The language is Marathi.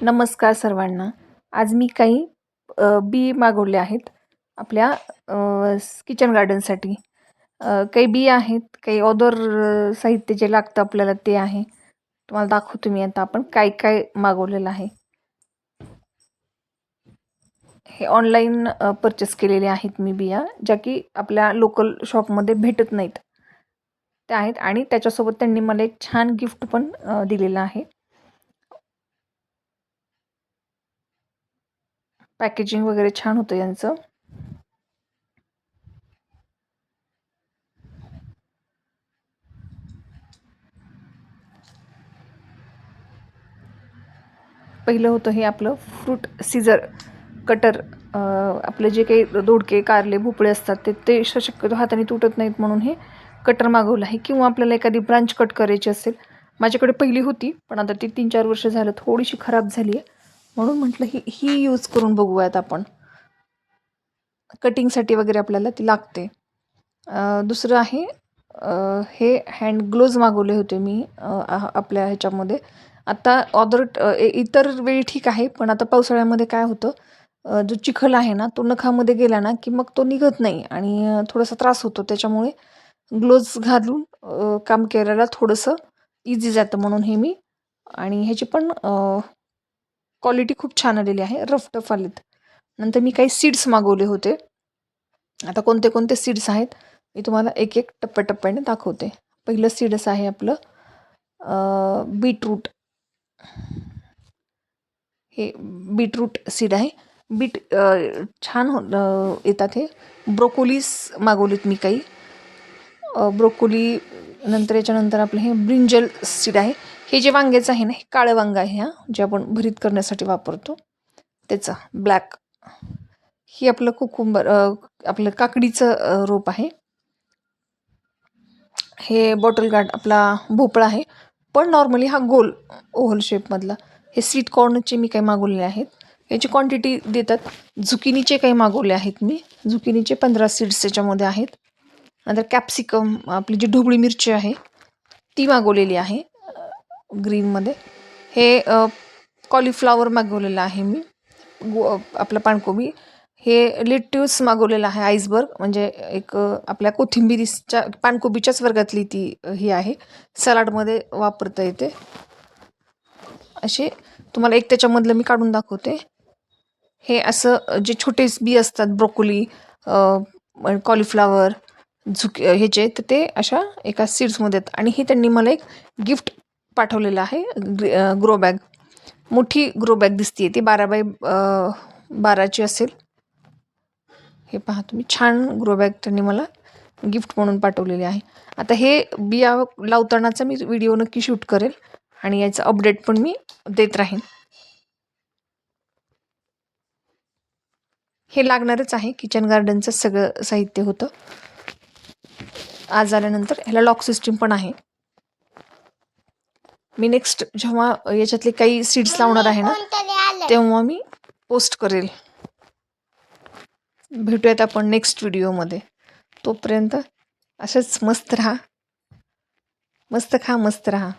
नमस्कार सर्वांना. आज मी काही बी मागवले आहेत आपल्या किचन गार्डनसाठी. काही बी आहेत, काही अदर साहित्य जे लागतं आपल्याला ते आहे. तुम्हाला दाखवतो मी आता आपण काय काय मागवलेलं आहे. हे ऑनलाईन परचेस केलेले आहेत मी बिया, ज्या की आपल्या लोकल शॉपमध्ये भेटत नाहीत त्या आहेत. आणि त्याच्यासोबत त्यांनी मला एक छान गिफ्ट पण दिलेलं आहे. पॅकेजिंग वगैरे छान होतं यांचं. पहिलं होतं हे आपलं फ्रूट सीझर कटर. आपले जे काही दोडके, कारले, भोपळे असतात ते शक्यतो हाताने तुटत नाहीत म्हणून हे कटर मागवलं आहे. किंवा आपल्याला एखादी ब्रांच कट करायची असेल, माझ्याकडे पहिली होती पण आता ती 3-4 वर्ष झालं थोडीशी खराब झाली आहे, म्हणून म्हटलं ही यूज करून बघूयात आपण. कटिंगसाठी वगैरे आपल्याला ती लागते. दुसरं आहे हे हँड ग्लोव्ज मागवले होते मी आपल्या ह्याच्यामध्ये. आता इतर वेळी ठीक आहे, पण आता पावसाळ्यामध्ये काय होतं, जो चिखल आहे ना तो नखामध्ये गेला ना की मग तो निघत नाही आणि थोडासा त्रास होतो. त्याच्यामुळे ग्लोव्ज घालून काम करायला थोडंसं इझी जातं म्हणून हे मी. आणि ह्याची पण क्वालिटी खूप छान आलेली आहे, रफ टफ आलेत. नंतर मी काही सीड्स मागवले होते. आता कोणते कोणते सीड्स आहेत मी तुम्हाला एक एक टप्प्याटप्प्याने दाखवते. पहिलं सीड्स आहे आपलं बीटरूट. हे बीटरूट सीड आहे. बीट छान येतात. हे ब्रोकोलीस मागवलीत मी काही ब्रोकोली. नंतर याच्यानंतर आपलं हे ब्रिंजल सीड आहे. हे जे वांग्याचं आहे ना, हे काळं वांगं आहे, जे आपण भरीत करण्यासाठी वापरतो त्याचं ब्लॅक. ही आपलं कुकुंबर आपलं काकडीचं रोप आहे. हे बॉटल गार्ड आपला भोपळा आहे, पण नॉर्मली हा गोल ओव्हल शेपमधला. हे स्वीट कॉर्नचे मी काही मागवलेले आहेत, याची क्वांटिटी देतात. झुकिनीचे काही मागवले आहेत मी. झुकिनीचे 15 सीड्स त्याच्यामध्ये आहेत. नंतर कॅप्सिकम, आपली जी ढोबळी मिरची आहे ती मागवलेली आहे ग्रीनमध्ये. हे कॉलीफ्लावर मागवलेलं आहे मी. आपलं पाणकोबी. हे लेट्यूस मागवलेलं आहे, आईसबर्ग, म्हणजे एक आपल्या कोथिंबिरीच्या पाणकोबीच्याच वर्गातली ती ही आहे, सलाडमध्ये वापरता येते. असे तुम्हाला एक त्याच्यामधलं मी काढून दाखवते. हे असं जे छोटे बी असतात, ब्रोकोली, कॉलीफ्लावर, ह्याचे, तर ते अशा एका सीड्समध्ये आहेत. आणि हे त्यांनी मला एक गिफ्ट पाठवलेलं आहे, ग्रो बॅग. मोठी ग्रो बॅग दिसते, ती 12x12 असेल. हे पहा तुम्ही, छान ग्रो बॅग त्यांनी मला गिफ्ट म्हणून पाठवलेली आहे. आता हे बिया लावतानाचा मी व्हिडिओ नक्की शूट करेल आणि याचं अपडेट पण मी देत राहीन. हे लागणारच आहे, किचन गार्डनचं सगळं साहित्य होतं. आज आल्यानंतर ह्याला लॉक सिस्टीम पण आहे. मी नेक्स्ट जेव्हा याच्यातले काही सीड्स लावणार आहे ना, तेव्हा मी पोस्ट करेल. भेटूयात आपण नेक्स्ट व्हिडिओमध्ये. तोपर्यंत असंच मस्त राहा, मस्त खा, मस्त राहा.